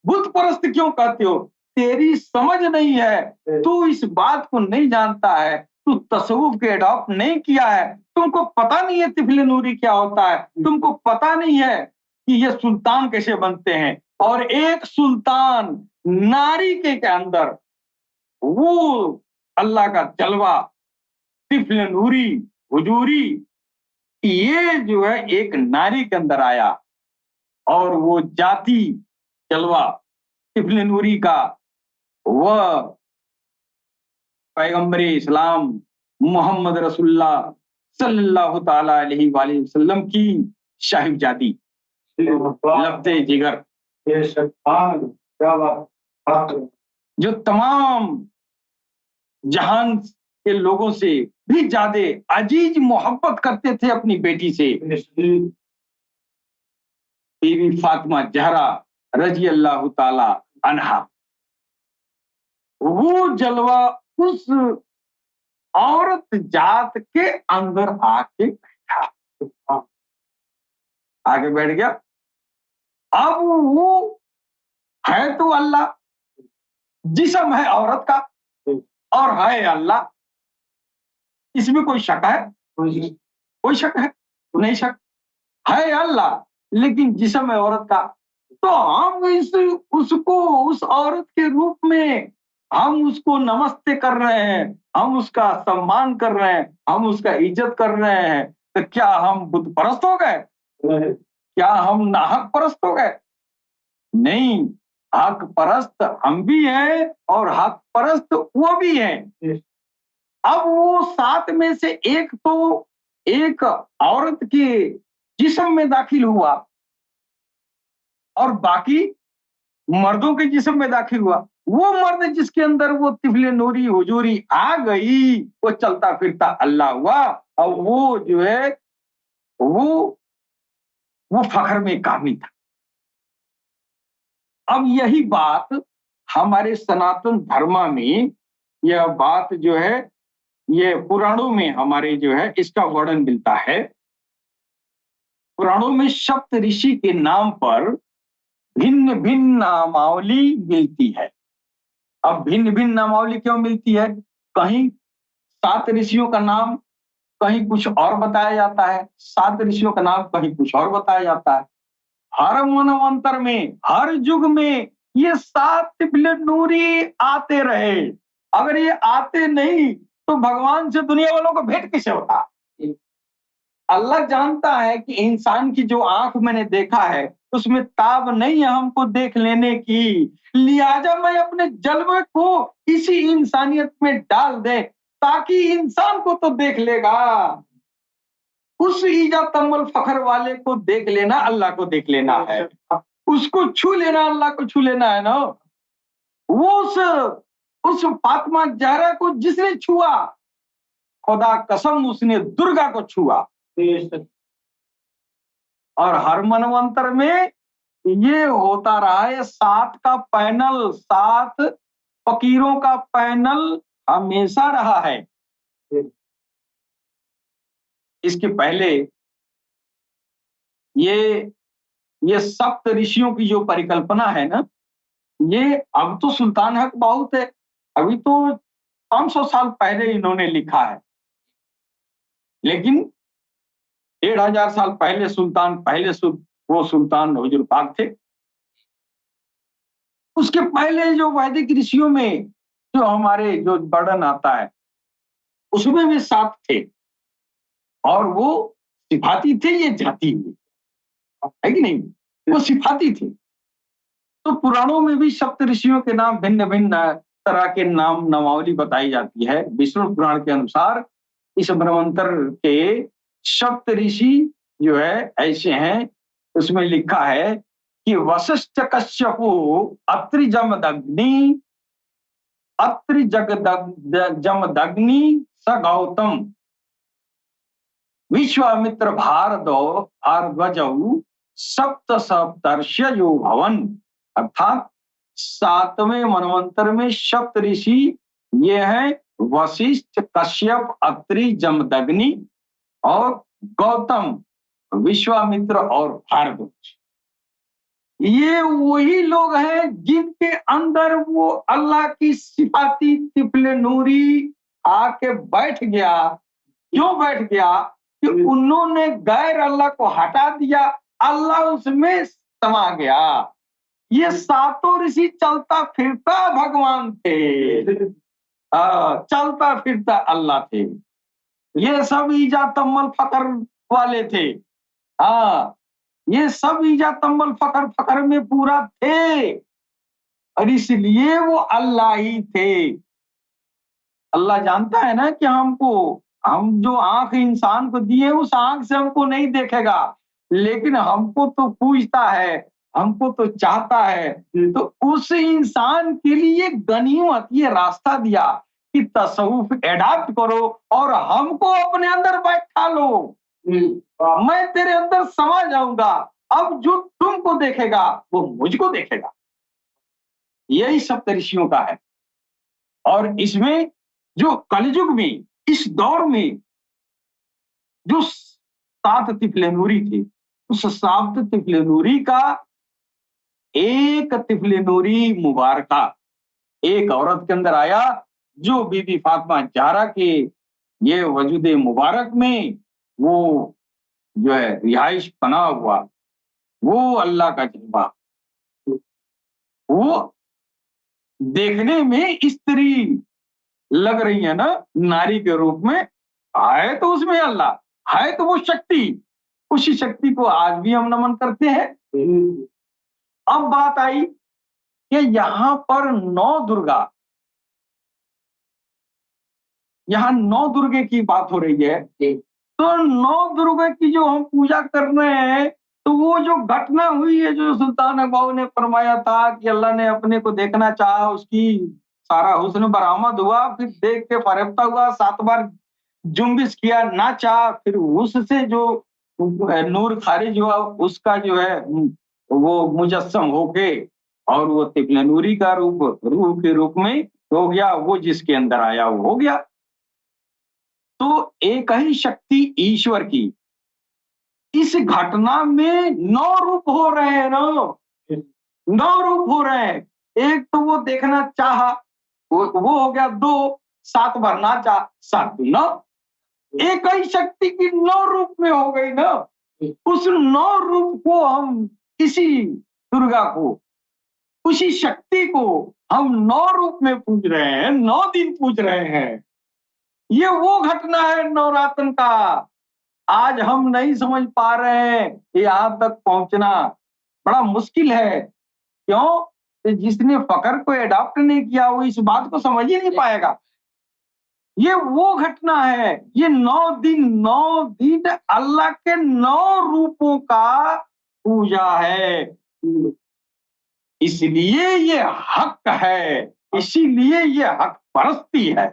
बुत परस्त क्यों कहते हो? तेरी समझ नहीं है, तू इस बात को नहीं जानता है, तू तसव्वुफ के अडॉप्ट नहीं किया है, तुमको पता नहीं है तिफले नूरी क्या होता है, तुमको पता नहीं है कि ये सुल्तान कैसे बनते हैं। और एक सुल्तान नारी के अंदर वो अल्लाह का जलवा, तिफले नूरी, हुजूरी, ये जो है एक नारी के अंदर आया, और वो जाति जलवा तिफले नूरी का, वह पैगंबर इस्लाम मोहम्मद रसूलुल्लाह सल्लल्लाहु ताला अलैहि वसल्लम की साहिबजादी, लफ्ज़े जिगर, जो तमाम जहान के लोगों से भी ज्यादा अजीज मोहब्बत करते थे अपनी बेटी से, बीवी फातिमा जहरा रजी अल्लाह ताला अन्हा। वो जलवा उस औरत जात के अंदर आके बैठा, आके बैठ गया। अब वो है तो अल्लाह, जिस्म है औरत का, और है अल्लाह। इसमें कोई शक है? कोई शक है? नहीं शक। है अल्लाह, लेकिन जिस्म है औरत का। तो हम उसको उस औरत के रूप में हम उसको नमस्ते कर रहे हैं, हम उसका सम्मान कर रहे हैं, हम उसका इज्जत कर रहे हैं, तो क्या हम बुत परस्त हो गए? क्या हम नाहक परस्त हो गए? नहीं, हक परस्त हम भी हैं और हक परस्त वो भी हैं। अब वो 7 में से एक तो एक औरत के जिस्म में दाखिल हुआ, और बाकी मर्दों के जिस्म में दाखिल हुआ। वो मर्द जिसके अंदर वो तिफले नूरी हुजूरी आ गई, वो चलता फिरता अल्लाह हुआ। और वो जो है, वो वो फखर में कामिल था। अब यही बात हमारे सनातन धर्म में, यह बात जो है ये पुराणों में हमारे जो है इसका वर्णन मिलता है। पुराणों में सप्त ऋषि के नाम पर भिन्न भिन्न नामावली मिलती है। अब भिन्न भिन्न नामावली क्यों मिलती है? कहीं 7 ऋषियों का नाम कहीं कुछ और बताया जाता है, 7 ऋषियों का नाम कहीं कुछ और बताया जाता है। हर मनवंतर में, हर युग में ये 7 नूरी आते रहे। अगर ये आते नहीं तो भगवान से दुनिया वालों को भेंट कैसे होता? अल्लाह जानता है कि इंसान की जो आंख मैंने देखा है उसमें ताब नहीं है हमको देख लेने की, लिहाजा मैं अपने जलवे को इसी इंसानियत में डाल दे ताकि इंसान को तो देख लेगा। उस ईजा तम्मल फखर वाले को देख लेना, अल्लाह को देख लेना है, उसको छू लेना, अल्लाह को छू लेना है ना। वो उस फातिमा ज़हरा को जिसने छुआ, खुदा कसम उसने दुर्गा को छुआ। और हर मनवंतर में ये होता रहा है, 7 का पैनल, 7 फकीरों का पैनल हमेशा रहा है। इसके पहले ये सप्त ऋषियों की जो परिकल्पना है ना, ये अब तो सुल्तान हक बहुत है, अभी तो 500 साल पहले इन्होंने लिखा है, लेकिन 1500 साल पहले वो सुल्तान हुजूर पाक थे। उसके पहले जो वैदिक ऋषियों में जो हमारे जो वर्णन आता है उसमें भी 7 थे और वो सिफाती थे, ये जाती हुई है कि नहीं, वो सिफाती थे। तो पुराणों में भी सप्त ऋषियों के नाम भिन्न भिन्न तरह के नाम नामावली बताई जाती है। विष्णु पुराण के अनुसार इस ब्रह्मंतर के सप्त ऋषि जो है ऐसे हैं, उसमें लिखा है कि वशिष्ठ कश्यपु अत्रि जमदग्नि स गौतम विश्वामित्र भारद्वाजौ सप्त सप्तर्षयो भवन। अर्थात 7वें मनवंतर में सप्त ऋषि ये हैं वशिष्ठ, कश्यप, अत्रि, जमदग्नि और गौतम, विश्वामित्र और भारद्वाज। ये वही लोग हैं जिनके अंदर वो अल्लाह की सिफाती तिफले नूरी आके बैठ गया। क्यों बैठ गया? कि उन्होंने गैर अल्लाह को हटा दिया, अल्लाह उसमें समा गया। ये 7 ऋषि चलता फिरता भगवान थे, चलता फिरता अल्लाह थे। ये सब ईजा तम्मल फकर वाले थे। ये सब ईजा तम्मल फकर में पूरा थे और इसलिए वो अल्लाह ही थे। अल्लाह जानता है ना कि हम जो आंख इंसान को दिए उस आंख से हमको नहीं देखेगा, लेकिन हमको तो पूछता है, हमको तो चाहता है। तो उस इंसान के लिए गनीमत ये रास्ता दिया कि तसव्वुफ एडॉप्ट करो और हमको अपने अंदर बैठा लो, मैं तेरे अंदर समा जाऊंगा। अब जो तुमको देखेगा वो मुझको देखेगा। यही सप्त ऋषियों का है। और इसमें जो कलयुग में, इस दौर में जो 7 तिफले नूरी थे, उस 7 तिफले नूरी का एक तिफले नूरी मुबारका एक औरत के अंदर आया, जो बीबी फातिमा ज़हरा के ये वजूद मुबारक में वो जो है रिहाइश बना हुआ, वो अल्लाह का जज्बा, वो देखने में स्त्री लग रही है ना, नारी के रूप में है, तो उसमें अल्लाह है, तो वो शक्ति, उसी शक्ति को आज भी हम नमन करते हैं। अब बात आई कि यहाँ पर 9 दुर्गा, यहाँ 9 दुर्गे की बात हो रही है। तो 9 दुर्गा की जो हम पूजा कर रहे हैं, तो वो जो घटना हुई है, जो सुल्तान अकबर ने फरमाया था कि अल्लाह ने अपने को देखना चाहा, उसकी सारा हुस्न बरामद हुआ, फिर देख के फरेफ्ता हुआ, 7 बार जुम्बिश किया, नाचा, फिर उससे जो नूर खारिज हुआ, उसका जो है वो मुजस्सम होके और वो तिफल नूरी का रूप रूह के रूप में हो गया, वो जिसके अंदर आया वो हो गया। तो एक ही शक्ति ईश्वर की इस घटना में 9 रूप हो रहे हैं, 9 रूप हो रहे हैं। एक तो वो देखना चाहा, वो हो गया 2, 7 भरना चाह 7 9, एक ही शक्ति की 9 रूप में हो गई ना। उस 9 रूप को हम इसी दुर्गा को, उसी शक्ति को हम 9 रूप में पूज रहे हैं, 9 दिन पूज रहे हैं। ये वो घटना है नवरात्र का। आज हम नहीं समझ पा रहे हैं, यहाँ तक पहुंचना बड़ा मुश्किल है। क्यों? कि जिसने फकर को एडॉप्ट नहीं किया वो इस बात को समझ ही नहीं पाएगा। ये वो घटना है, ये 9 दिन अल्लाह के 9 रूपों का पूजा है। इसलिए ये हक है, इसीलिए ये हक परस्ती है।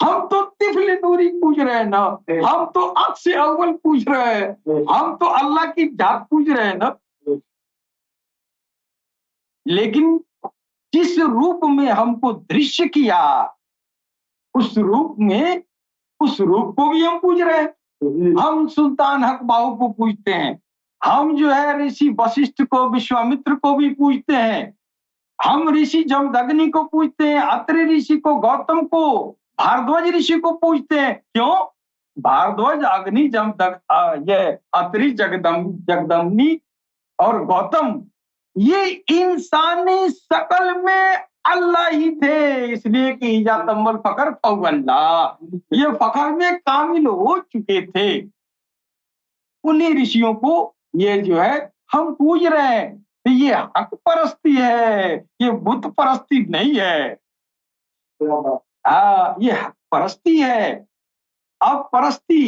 हम तो तिफल नूरी पूज रहे हैं ना, हम तो अक्स से अव्वल पूज रहे हैं, हम तो अल्लाह की जात पूज रहे हैं ना। लेकिन जिस रूप में हमको दृश्य किया, उस रूप में, उस रूप को भी हम पूज रहे हैं। हम सुल्तान हक बाहू को पूजते हैं, हम जो है ऋषि वशिष्ठ को, विश्वामित्र को भी पूजते हैं, हम ऋषि जमदग्नि को पूजते हैं, अत्रि ऋषि को, गौतम को, भारद्वाज ऋषि को पूजते हैं। क्यों? भारद्वाज, अग्नि, ये अत्रि, जगदम्नि और गौतम, ये इंसानी शकल में अल्लाह ही थे। इसलिए कि इजा तम्बल फकर अल्लाह, ये फकर में कामिल हो चुके थे। उन्हीं ऋषियों को ये जो है हम पूज रहे हैं। ये हक परस्ती है, ये बुत परस्ती नहीं है। ये हक परस्ती है। अब परस्ती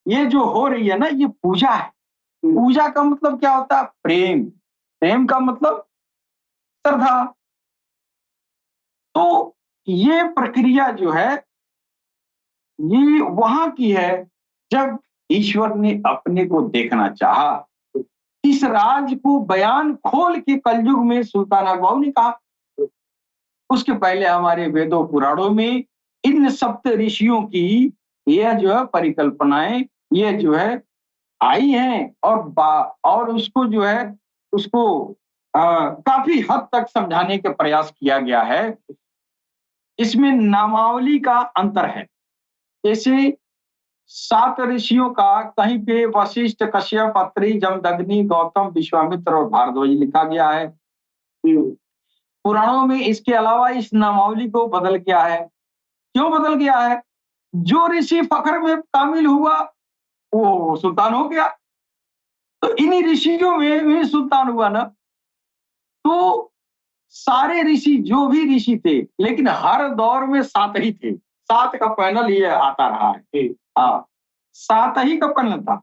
ये जो हो रही है ना, ये पूजा है। पूजा का मतलब क्या होता है? प्रेम। प्रेम का मतलब श्रद्धा। तो ये प्रक्रिया जो है ये वहां की है जब ईश्वर ने अपने को देखना चाहा। इस राज को बयान खोल के कलयुग में सुल्तान अकबर ने कहा। उसके पहले हमारे वेदों पुराणों में इन सप्त ऋषियों की यह जो है परिकल्पनाएं ये जो है आई हैं और उसको जो है उसको काफी हद तक समझाने का प्रयास किया गया है। इसमें नामावली का अंतर है। जैसे 7 ऋषियों का कहीं पे वशिष्ठ, कश्यप, अत्रि, जमदग्नि, गौतम, विश्वामित्र और भारद्वाज लिखा गया है। पुराणों में इसके अलावा इस नामावली को बदल गया है। क्यों बदल गया है? जो ऋषि फखर में कामिल हुआ वो सुल्तान हो गया। तो इन्हीं ऋषियों में भी सुल्तान हुआ ना। तो सारे ऋषि, जो भी ऋषि थे, लेकिन हर दौर में 7 ही थे। 7 का पैनल ये आता रहा है। हाँ, 7 ही का पैनल था।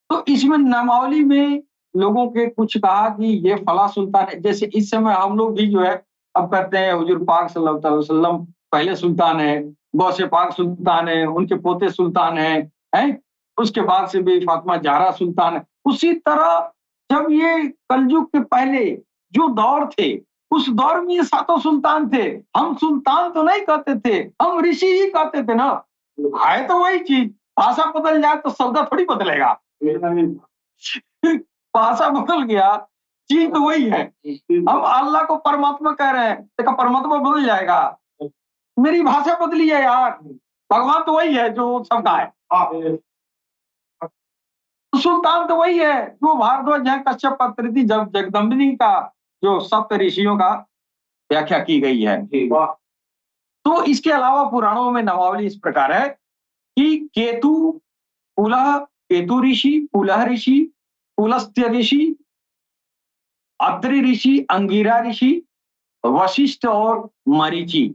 तो इसमें नामावली में लोगों के कुछ कहा कि ये फला सुल्तान है। जैसे इस समय हम लोग भी जो है अब कहते हैं हुजूर पाक सल्लल्लाहु अलैहि वसल्लम पहले सुल्तान है, गौसे पाक सुल्तान है, उनके पोते सुल्तान हैं? उसके बाद से भी फातिमा ज़हरा सुल्तान है। उसी तरह जब ये कलयुग के पहले जो दौर थे, उस दौर में ये 7 सुल्तान थे। हम सुल्तान तो नहीं कहते थे, हम ऋषि ही कहते थे ना। है तो वही चीज, भाषा बदल जाए तो सौदा थोड़ी बदलेगा। भाषा बदल गया, चीज तो वही है। हम अल्लाह को परमात्मा कह रहे हैं, देखा परमात्मा बदल जाएगा। मेरी भाषा बदली है यार, भगवान तो वही है जो सबका है। सुल्तान तो वही है जो भारद्वाज है, कश्यप, अत्रि, जगदम्बिनी का जो 7 ऋषियों का व्याख्या की गई है। तो इसके अलावा पुराणों में नामावली इस प्रकार है कि केतु ऋषि, पुलह ऋषि, पुलस्त्य ऋषि, अत्रि ऋषि, अंगिरा ऋषि, वशिष्ठ और मरीचि,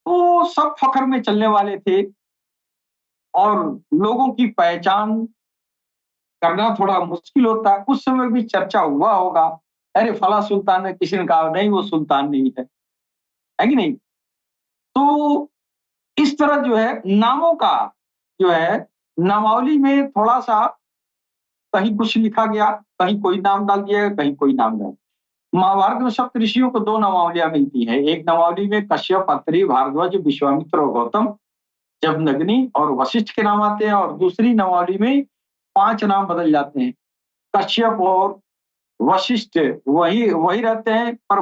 तो सब फखर में चलने वाले थे। और लोगों की पहचान करना थोड़ा मुश्किल होता है। उस समय भी चर्चा हुआ होगा, अरे फला सुल्तान है, किसी ने कहा नहीं वो सुल्तान नहीं है कि नहीं? तो इस तरह जो है नामों का जो है नामावली में थोड़ा-सा कहीं कुछ लिखा गया, कहीं कोई नाम डाल दिया गया, कहीं कोई नाम डाल महाभारत में सप्त ऋषियों को 2 नामावलियाँ मिलती हैं। एक नामावली में कश्यप, अत्रि, भारद्वाज, विश्वामित्र और गौतम, जमदग्नि और वशिष्ठ के नाम आते हैं और दूसरी नामावली में 5 नाम बदल जाते हैं। कश्यप और वशिष्ठ वही वही रहते हैं, पर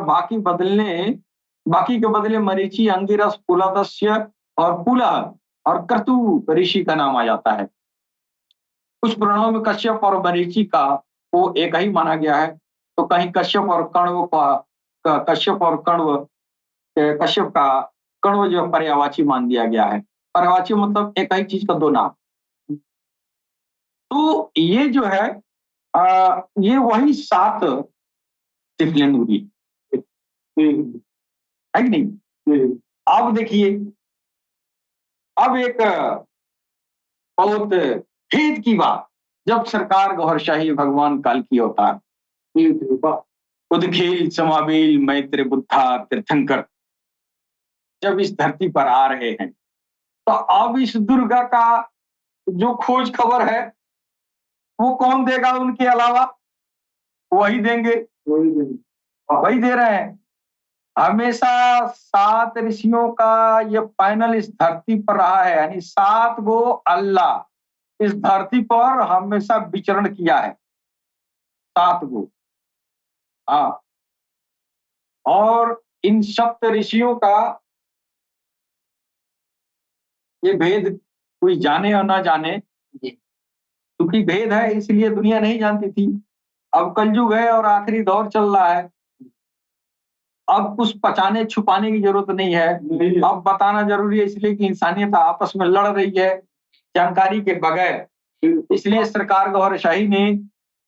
बाकी के बदले मरीचि, अंगिरस, पुलत्स्य और पुलह और क्रतु ऋषि का नाम आ जाता है। कुछ पुराणों में कश्यप और मरीचि का को एक ही माना गया है, तो कहीं कश्यप का कण्व जो है पर्यायवाची मान दिया गया है। पर्यायवाची मतलब एक ही चीज का 2 नाम। तो ये जो है ये वही 7 तिफलिन है कि नहीं? अब देखिए, अब एक बहुत खेद की बात, जब सरकार गौहरशाही भगवान काल की अवतार उदखिल समावेल मैत्र बुद्धा तीर्थंकर जब इस धरती पर आ रहे हैं, तो अब इस दुर्गा का जो खोज खबर है वो कौन देगा उनके अलावा? वही देंगे, वही दे रहे हैं। हमेशा 7 ऋषियों का ये पैनल इस धरती पर रहा है, यानी 7 गो अल्लाह इस धरती पर हमेशा विचरण किया है, 7 गो। हाँ, और इन सप्त ऋषियों का ये भेद कोई जाने और ना जाने, क्योंकि भेद है इसलिए दुनिया नहीं जानती थी। अब कलयुग है और आखिरी दौर चल रहा है। अब कुछ पचाने छुपाने की जरूरत नहीं है, अब बताना जरूरी है, इसलिए कि इंसानियत आपस में लड़ रही है जानकारी के बगैर। इसलिए सरकार गौहरशाही ने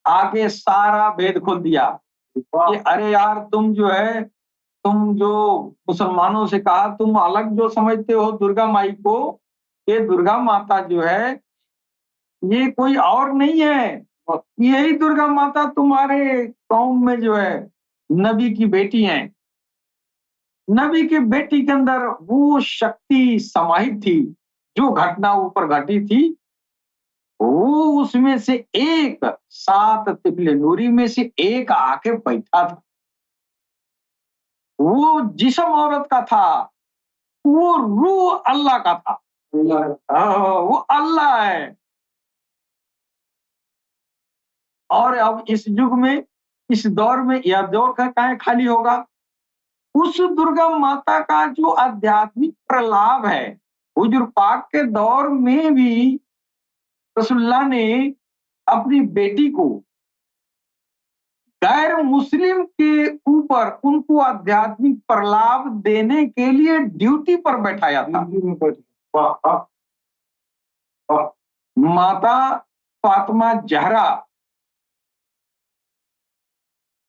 आके सारा भेद खोल दिया कि अरे यार, तुम जो मुसलमानों से कहा तुम अलग जो समझते हो दुर्गा माई को, ये दुर्गा माता जो है ये कोई और नहीं है, यही दुर्गा माता तुम्हारे कौम में जो है नबी की बेटी है। नबी की बेटी के अंदर वो शक्ति समाहित थी, जो घटना ऊपर घटी थी वो उसमें से एक 7 तिफले नूरी में से एक आके बैठा था। वो जिस्म औरत का था, वो रूह अल्लाह का था। वो अल्लाह है। और अब इस युग में, इस दौर में, यह दौर का काहे खाली होगा? उस दुर्गा माता का जो आध्यात्मिक प्रलाप है, हुजूर पाक के दौर में भी रसूलुल्लाह ने अपनी बेटी को गैर मुस्लिम के ऊपर उनको आध्यात्मिक प्रलाप देने के लिए ड्यूटी पर बैठाया था। माता फातिमा जहरा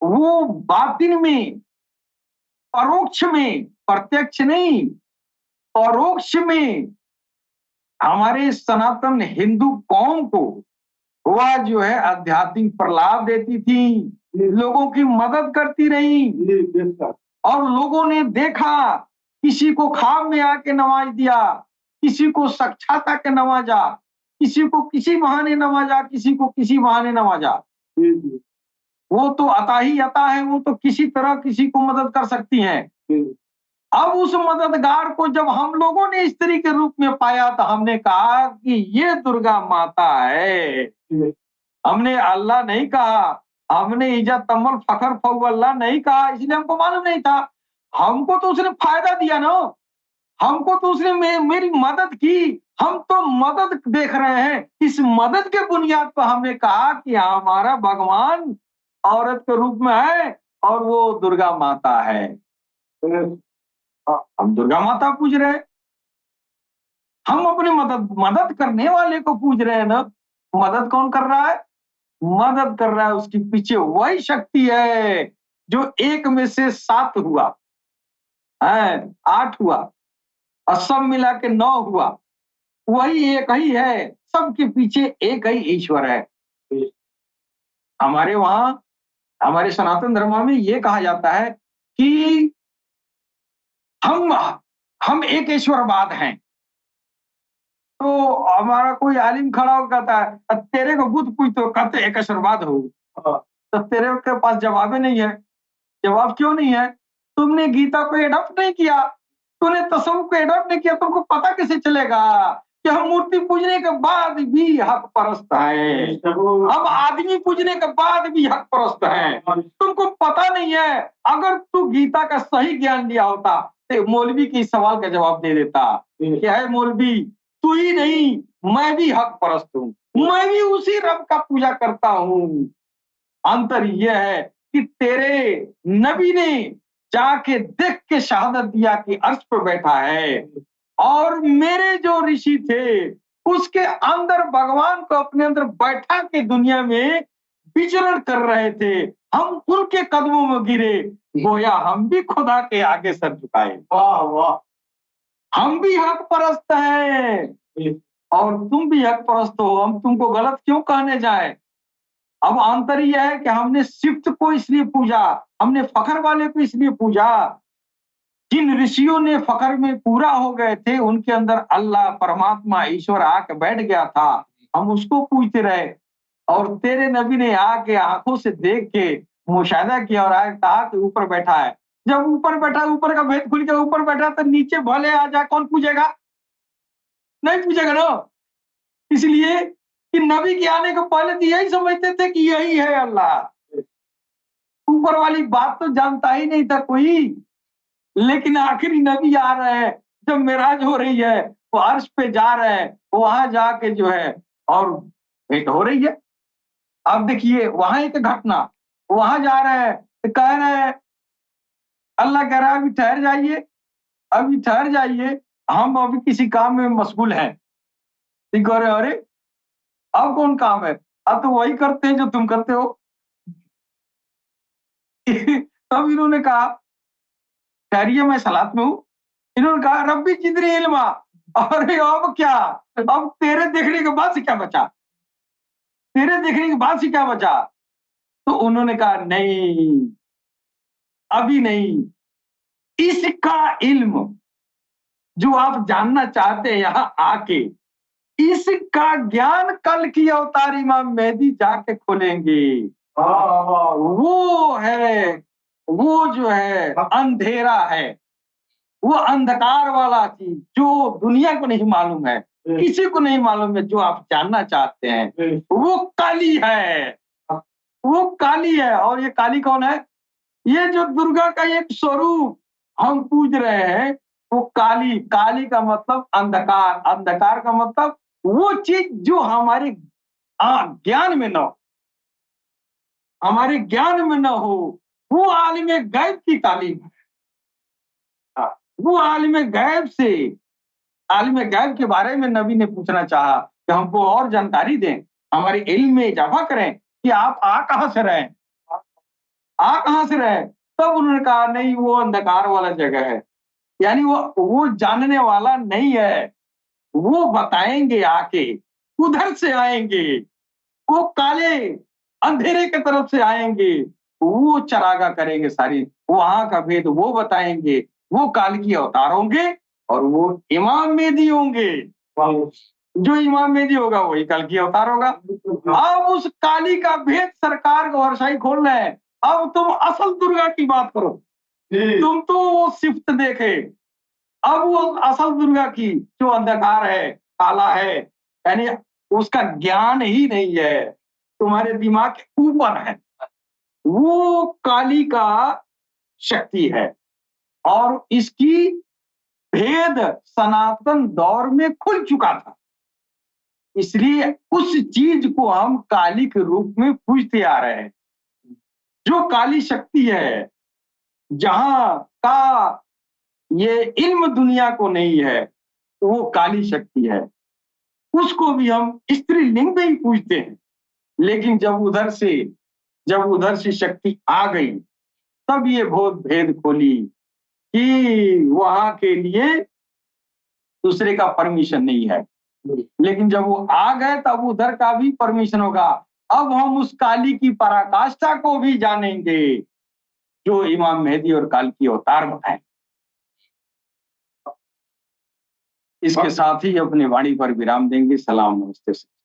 वो बातिन में, परोक्ष में, प्रत्यक्ष नहीं, परोक्ष में हमारे सनातन हिंदू कौम को वह जो है आध्यात्मिक प्रलाप देती थी, लोगों की मदद करती रही। और लोगों ने देखा, किसी को ख्वाब में आके नवाज दिया, किसी को साक्षात आके नवाजा, किसी को किसी बहाने नवाजा, किसी को किसी बहाने नवाजा। वो तो अता ही अता है, वो तो किसी तरह किसी को मदद कर सकती हैं। अब उस मददगार को जब हम लोगों ने स्त्री के रूप में पाया, तो हमने कहा कि ये दुर्गा माता है। हमने अल्लाह नहीं कहा, हमने इज्जत तमल फखर फौल्ला नहीं कहा, इसलिए हमको मालूम नहीं था। हमको तो उसने फायदा दिया ना, हमको तो उसने मेरी मदद की, हम तो मदद देख रहे हैं। इस मदद के बुनियाद पर हमने कहा कि हमारा भगवान औरत के रूप में है और वो दुर्गा माता है। हम दुर्गा माता पूज रहे हैं, हम अपने मदद करने वाले को पूज रहे हैं ना। मदद कौन कर रहा है? मदद कर रहा है उसके पीछे वही शक्ति है जो एक में से 7 हुआ है, 8 हुआ और सब मिला के 9 हुआ। वही एक ही है, सबके पीछे एक ही ईश्वर है। हमारे वहां, हमारे सनातन धर्म में ये कहा जाता है कि हम एक ईश्वरवाद हैं। तो हमारा कोई आलिम खड़ा होकर कहता है, तेरे को बुद्ध पूछ तो कहते एक आशीर्वाद हो। तो तेरे के पास जवाब ही नहीं है। जवाब क्यों नहीं है? तुमने गीता को एडॉप्ट नहीं किया, तूने तसव्वुफ को एडॉप्ट नहीं किया, तुमको पता कैसे चलेगा कि हम मूर्ति पूजने के बाद भी हक परस्त हैं, हम आदमी पूजने के बाद भी हक परस्त हैं। तुमको पता नहीं है। अगर तू गीता का सही ज्ञान लिया होता तो मौलवी के इस सवाल का जवाब दे देता। क्या है मौलवी, तू ही नहीं, मैं भी हक परस्त हूँ, मैं भी उसी रब का पूजा करता हूँ। अंतर यह है कि तेरे नबी ने जाके देख के शहादत दिया कि अर्श पे बैठा है, और मेरे जो ऋषि थे उसके अंदर भगवान को अपने अंदर बैठा के दुनिया में विचरण कर रहे थे। हम उनके कदमों में गिरे, गोया हम भी खुदा के आगे सर झुकाए। वाह वाह, हम भी हक परस्त हैं और तुम भी हक परस्त हो, हम तुमको गलत क्यों कहने जाए। अब अंतर यह है कि हमने सिफ्त को इसलिए पूजा, हमने फखर वाले को इसलिए पूजा। जिन ऋषियों ने फखर में पूरा हो गए थे, उनके अंदर अल्लाह परमात्मा ईश्वर आके बैठ गया था, हम उसको पूजते रहे। और तेरे नबी ने आके आंखों से देख के मुशाहिदा किया और आके कहा कि ऊपर बैठा है। जब ऊपर बैठा, ऊपर का भेद खुल गया, ऊपर बैठा तो नीचे भले आ जाए, कौन पूजेगा? नहीं पूजेगा ना। इसलिए कि नबी के आने के पहले तो यही समझते थे कि यही है अल्लाह। ऊपर वाली बात तो जानता ही नहीं था कोई। लेकिन आखिरी नबी आ रहे हैं, जब मेराज हो रही है, वो अर्श पे जा रहे हैं, वहां जाके जो है और भेंट हो रही है। अब देखिए वहां एक घटना, वहां जा रहे हैं तो कह रहे हैं, अल्लाह कह रहा है अभी ठहर जाइए, अभी ठहर जाइए, हम अभी किसी काम में मशगूल हैं। ठीक हो रहे, अरे अब कौन काम है? अब तो वही करते हैं जो तुम करते हो। तब इन्होंने कहा, ठहरिए मैं सलात में हूँ। इन्होंने कहा रब्बी जिदनी इल्मा। अरे अब क्या, अब तेरे देखने के बाद से क्या बचा, तेरे देखने के बाद से क्या बचा? तो उन्होंने कहा नहीं, अभी नहीं, इसका इल्म जो आप जानना चाहते हैं यहाँ आके, इसका ज्ञान कल की अवतार इमाम मेहदी जाके खोलेंगे। वो है, वो जो है अंधेरा है, वो अंधकार वाला चीज जो दुनिया को नहीं मालूम है, किसी को नहीं मालूम है, जो आप जानना चाहते हैं, वो काली है, वो काली है। और ये काली कौन है? ये जो दुर्गा का एक स्वरूप हम पूज रहे हैं, वो काली। काली का मतलब अंधकार, अंधकार का मतलब वो चीज जो हमारे ज्ञान में न हो, हमारे ज्ञान में न हो, वो आलिम गैब की तालीम है। हाँ, वो आलिम गैब से, आलिम गैब के बारे में नबी ने पूछना चाहा कि हमको और जानकारी दें, हमारे इल्म में इजाफा करें कि आप आ कहां से रहे, आ कहां से रहे। तब उन्होंने कहा नहीं, वो अंधकार वाला जगह है, यानी वो जानने वाला नहीं है, वो बताएंगे आके, उधर से आएंगे, वो काले अंधेरे की तरफ से आएंगे, वो चरागा करेंगे, सारी वहां का भेद वो बताएंगे। वो काल की अवतार होंगे और वो इमाम मेहदी होंगे। जो इमाम मेहदी होगा वही कल की अवतार होगा। अब उस काली का भेद सरकार को वर्षाई खोल रहे हैं। अब तुम असल दुर्गा की बात करो, तुम तो वो सिफ्त देखे, अब वो असल दुर्गा की जो अंधकार है, काला है, यानी उसका ज्ञान ही नहीं है, तुम्हारे दिमाग के ऊपर है, वो काली का शक्ति है। और इसकी भेद सनातन दौर में खुल चुका था, इसलिए उस चीज को हम काली के रूप में पूजते आ रहे हैं। जो काली शक्ति है, जहां का ये इल्म दुनिया को नहीं है, वो काली शक्ति है, उसको भी हम स्त्रीलिंग में ही पूजते हैं। लेकिन जब उधर से शक्ति आ गई, तब ये बहुत भेद खोली कि वहां के लिए दूसरे का परमिशन नहीं है। लेकिन जब वो आ गए तब उधर का भी परमिशन होगा। अब हम उस काली की पराकाष्ठा को भी जानेंगे जो इमाम मेहदी और काल की अवतार बताए। इसके साथ ही अपनी वाणी पर विराम देंगे। सलाम, नमस्ते।